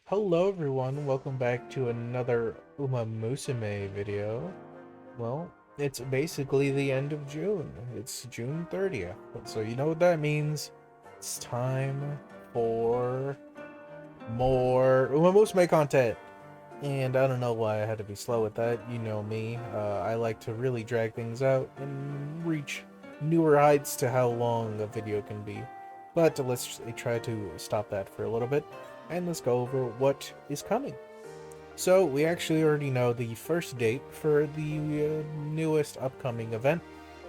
Hello everyone, welcome back to another Umamusume video. Well, it's basically the end of June. It's June 30th. So you know what that means. It's time for more Umamusume content. And I don't know why I had to be slow with that. You know me. I like to really drag things out and reach newer heights to how long a video can be. But let's try to stop that for a little bit and let's go over what is coming. So, we actually already know the first date for the newest upcoming event.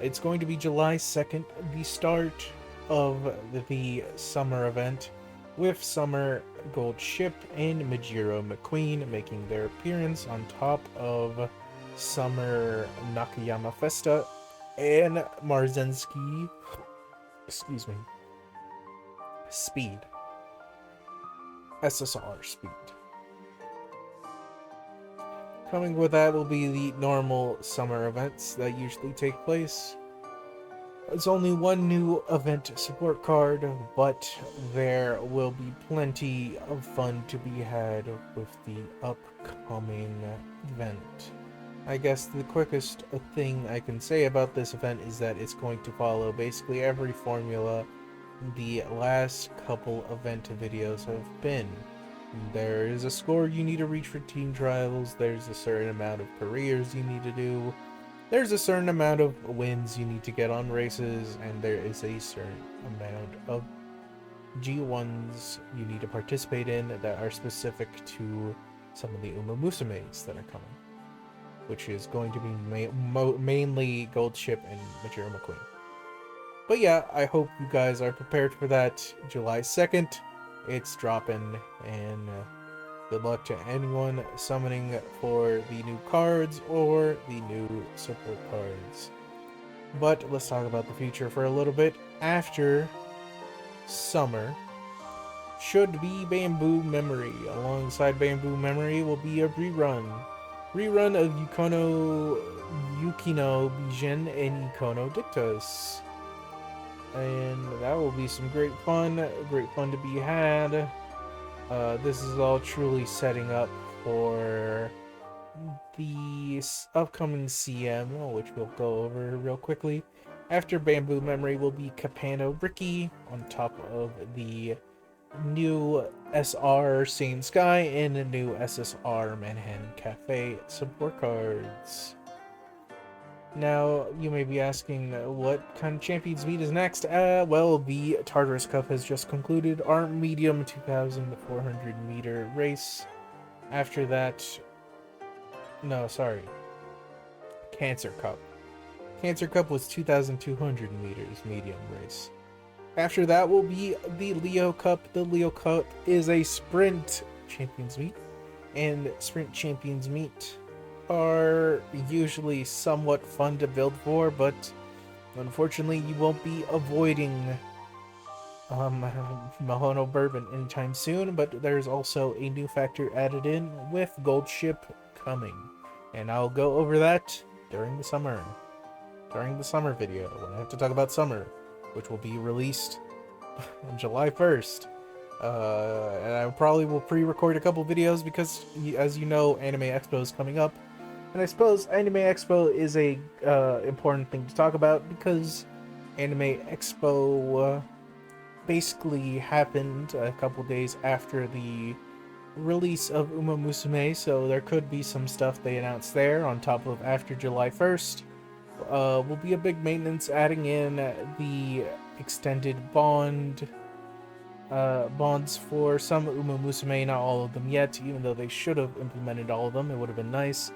It's going to be July 2nd, the start of the summer event, with Summer Gold Ship and Majiro McQueen making their appearance on top of Summer Nakayama Festa and Marzensky, excuse me, Speed, SSR Speed. Coming with that will be the normal summer events that usually take place. It's only one new event support card, but there will be plenty of fun to be had with the upcoming event. I guess the quickest thing I can say about this event is that it's going to follow basically every formula the last couple event videos have been. There is a score you need to reach for team trials, there's a certain amount of careers you need to do, there's a certain amount of wins you need to get on races, and there is a certain amount of G1s you need to participate in that are specific to some of the Umamusumes that are coming, which is going to be mainly Gold Ship and Majiro McQueen. But yeah, I hope you guys are prepared for that. July 2nd, it's dropping, and good luck to anyone summoning for the new cards or the new support cards. But let's talk about the future for a little bit. After summer should be Bamboo Memory. Alongside Bamboo Memory will be a rerun. Rerun of Yukino Bijin and Ikono Dictus. And that will be some great fun to be had. This is all truly setting up for the upcoming CM, which we'll go over real quickly. After Bamboo Memory will be Capano Ricky on top of the new SR Same Sky and the new SSR Manhattan Cafe support cards. Now, you may be asking what kind of Champions Meet is next? Well, the Tartarus Cup has just concluded our medium 2,400 meter race. After that, no, sorry, Cancer Cup. Cancer Cup was 2,200 meters medium race. After that will be the Leo Cup. The Leo Cup is a sprint Champions Meet, and sprint Champions Meet are usually somewhat fun to build for, but unfortunately you won't be avoiding Mahono Bourbon anytime soon. But there's also a new factor added in with Gold Ship coming, and I'll go over that during the summer video when I have to talk about summer, which will be released on July 1st. And I probably will pre-record a couple videos because, as you know, Anime Expo is coming up. And I suppose Anime Expo is a important thing to talk about because Anime Expo basically happened a couple days after the release of Umamusume, so there could be some stuff they announced there on top of after July 1st. Will be a big maintenance adding in the extended bonds for some Umamusume, not all of them yet, even though they should have implemented all of them. It would have been nice.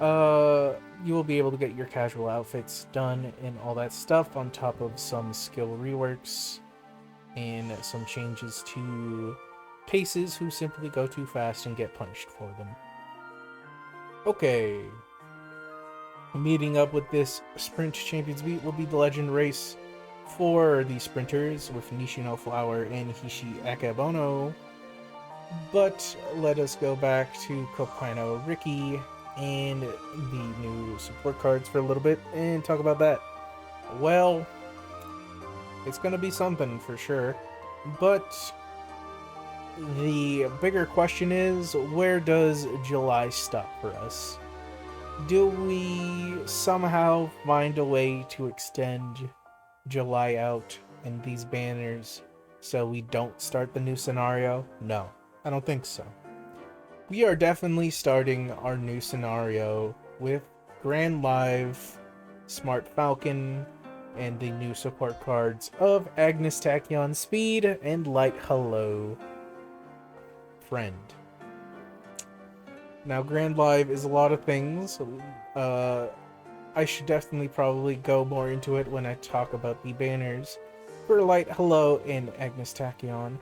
You will be able to get your casual outfits done and all that stuff on top of some skill reworks and some changes to paces who simply go too fast and get punished for them. Okay. Meeting up with this Sprint Champions Meet will be the Legend Race for the sprinters with Nishino Flower and Hishi Akebono. But let us go back to Kopino Ricky and the new support cards for a little bit and talk about that. Well, it's gonna be something for sure, but the bigger question is, where does July stop for us? Do we somehow find a way to extend July out in these banners so we don't start the new scenario? No, I don't think so. We are definitely starting our new scenario with Grand Live, Smart Falcon, and the new support cards of Agnes Tachyon Speed and Light Hello Friend. Now, Grand Live is a lot of things. I should definitely probably go more into it when I talk about the banners for Light Hello and Agnes Tachyon.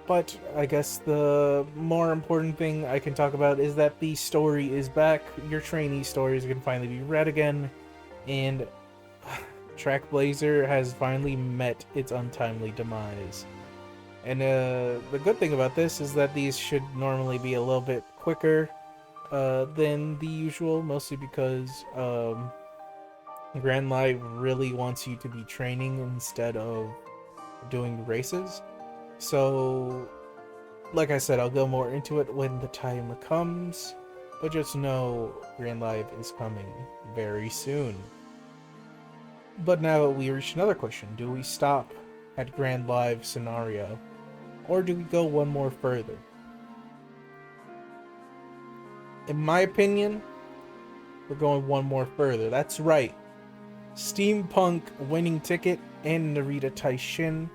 But I guess the more important thing I can talk about is that the story is back. Your trainee stories can finally be read again, and Track Blazer has finally met its untimely demise. And the good thing about this is that these should normally be a little bit quicker than the usual, mostly because Grand Live really wants you to be training instead of doing races. So, like I said, I'll go more into it when the time comes, but just know Grand Live is coming very soon. But now we reach another question. Do we stop at Grand Live scenario, or do we go one more further? In my opinion, we're going one more further. That's right. Steampunk winning ticket and Narita Taishin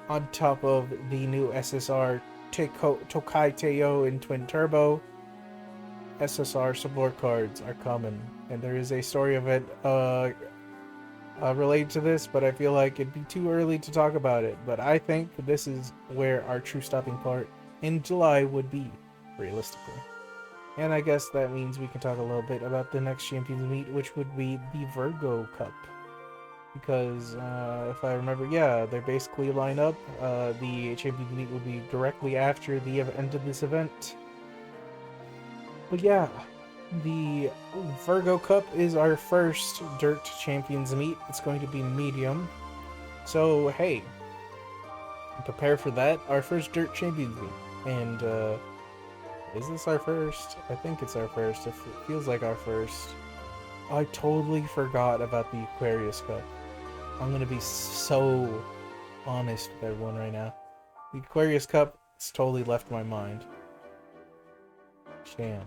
on top of the new SSR Tokai Teo and Twin Turbo. SSR support cards are coming, and there is a story event related to this, but I feel like it'd be too early to talk about it. But I think this is where our true stopping part in July would be, realistically. And I guess that means we can talk a little bit about the next Champions Meet, which would be the Virgo Cup. Because, if I remember, yeah, they're basically lined up. The Champions Meet will be directly after the end of this event. But yeah, the Virgo Cup is our first Dirt Champions Meet. It's going to be medium. So, hey, prepare for that. Our first Dirt Champions Meet. And, is this our first? I think it's our first. It feels like our first. I totally forgot about the Aquarius Cup. I'm gonna be so honest with everyone right now. The Aquarius Cup has totally left my mind. Damn.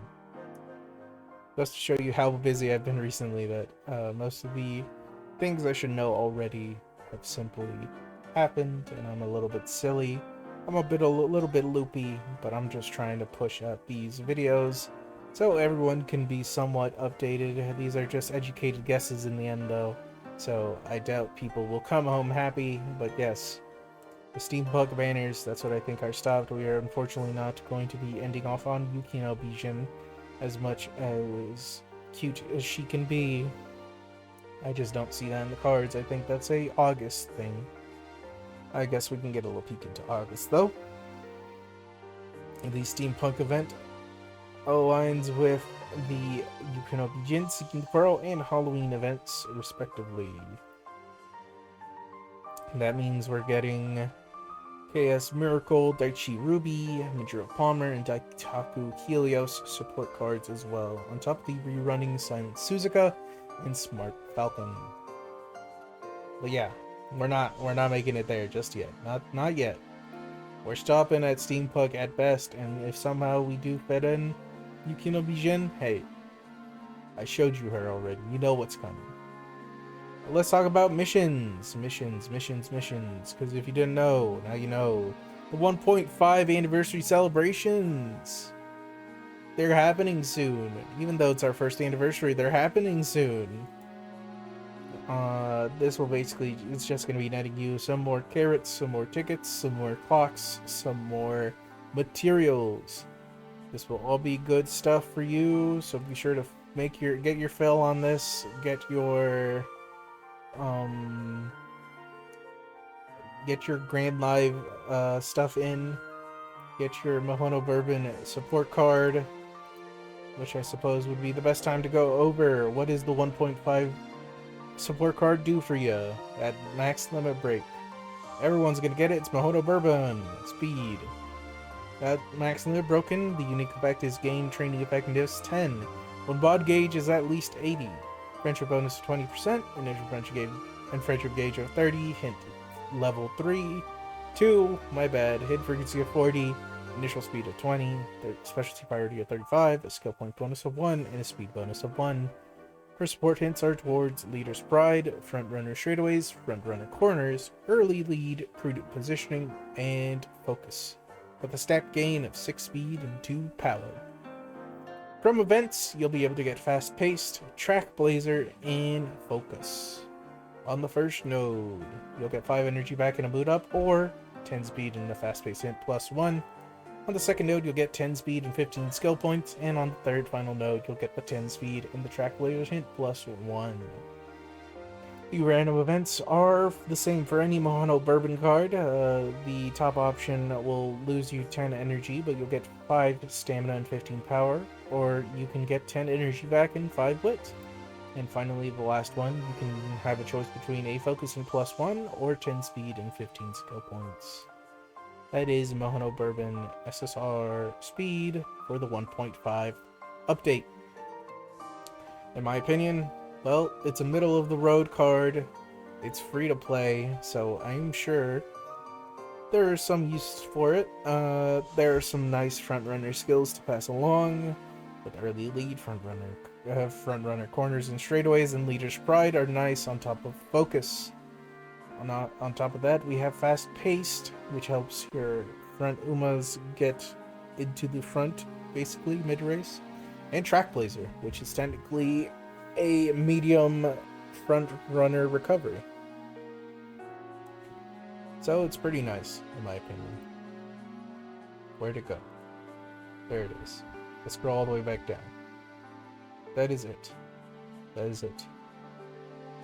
Just to show you how busy I've been recently, that most of the things I should know already have simply happened, and I'm a little bit silly. I'm a little bit loopy, but I'm just trying to push out these videos so everyone can be somewhat updated. These are just educated guesses in the end, though, so I doubt people will come home happy. But yes, the Steampunk banners, that's what I think are stopped. We are unfortunately not going to be ending off on Yukino Bijin, as much as cute as she can be. I just don't see that in the cards. I think that's a August thing. I guess we can get a little peek into August, though. The Steampunk event aligns with the Yukino Bijin, Seeking the Pearl, and Halloween events, respectively. That means we're getting KS Miracle, Daichi Ruby, Majiro Palmer, and Daitaku Helios support cards as well, on top of the rerunning Silent Suzuka and Smart Falcon. But yeah, we're not making it there just yet. Not yet. We're stopping at Steampunk at best, and if somehow we do fit in Yukino Bijin, hey, I showed you her already. You know what's coming. Let's talk about missions. Missions. Because if you didn't know, now you know. The 1.5 anniversary celebrations. They're happening soon. Even though it's our first anniversary, they're happening soon. This will basically, it's just going to be netting you some more carrots, some more tickets, some more clocks, some more materials. This will all be good stuff for you, so be sure to get your fill on this. Get your Grand Live stuff in. Get your Mahono Bourbon support card, which I suppose would be the best time to go over what is the 1.5 support card do for you at max limit break. Everyone's gonna get it. It's Mahono Bourbon Speed. At maximally broken, the unique effect is gain training effectiveness 10. When bod gauge is at least 80. Friendship bonus of 20%, initial friendship gauge of 30, hint level 3. 2, my bad, hit frequency of 40, initial speed of 20, specialty priority of 35, a skill point bonus of 1, and a speed bonus of 1. Her support hints are towards Leader's Pride, Front Runner Straightaways, Front Runner Corners, Early Lead, Prudent Positioning, and Focus, with a stat gain of 6 speed and 2 power. From events, you'll be able to get Fast Paced, Track Blazer, and Focus. On the first node, you'll get 5 energy back in a boot up, or 10 speed and a Fast Paced hint plus 1. On the second node, you'll get 10 speed and 15 skill points, and on the third final node, you'll get the 10 speed and the Track Blazer hint plus 1. The random events are the same for any Mohano Bourbon card. The top option will lose you 10 energy, but you'll get 5 stamina and 15 power, or you can get 10 energy back and 5 wit. And finally, the last one, you can have a choice between a focus and plus 1, or 10 speed and 15 skill points. That is Mohano Bourbon SSR Speed for the 1.5 update. In my opinion, well, it's a middle-of-the-road card. It's free to play, so I'm sure there is some use for it. There are some nice front-runner skills to pass along, with Early Lead, Front Runner Corners and Straightaways, and Leader's Pride are nice on top of Focus. On top of that, we have Fast Paced, which helps your front Umas get into the front, basically, mid-race. And Track Blazer, which is technically a medium front runner recovery. So it's pretty nice, in my opinion. Where'd it go? There it is. Let's scroll all the way back down. That is it. That is it.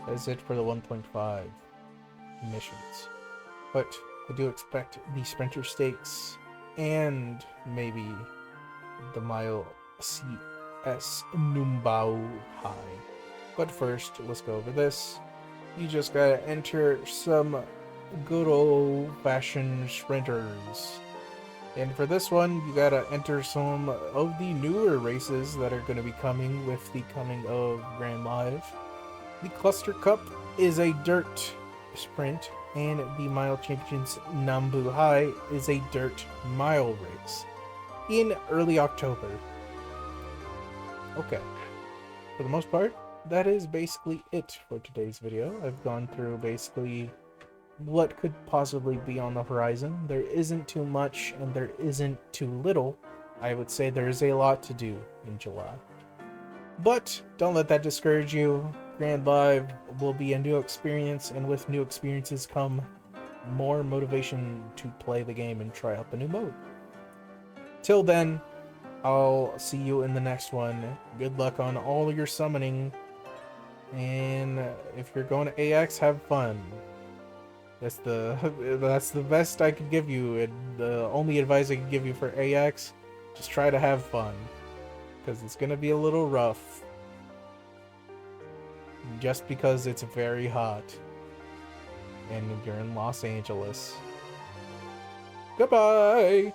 That is it for the 1.5 missions. But I do expect the Sprinter Stakes and maybe the Mile CS Numbao High. But first, let's go over this. You just gotta enter some good old-fashioned sprinters. And for this one, you gotta enter some of the newer races that are gonna be coming with the coming of Grand Live. The Cluster Cup is a dirt sprint, and the Mile Champions Nambu High is a dirt mile race in early October. Okay, for the most part, that is basically it for today's video. I've gone through basically what could possibly be on the horizon. There isn't too much and there isn't too little. I would say there is a lot to do in July. But don't let that discourage you. Grand Live will be a new experience, and with new experiences come more motivation to play the game and try out the new mode. Till then, I'll see you in the next one. Good luck on all your summoning, and if you're going to AX, have fun. That's the best I could give you, and the only advice I can give you for AX, just try to have fun, because it's gonna be a little rough. Just because it's very hot and you're in Los Angeles. Goodbye!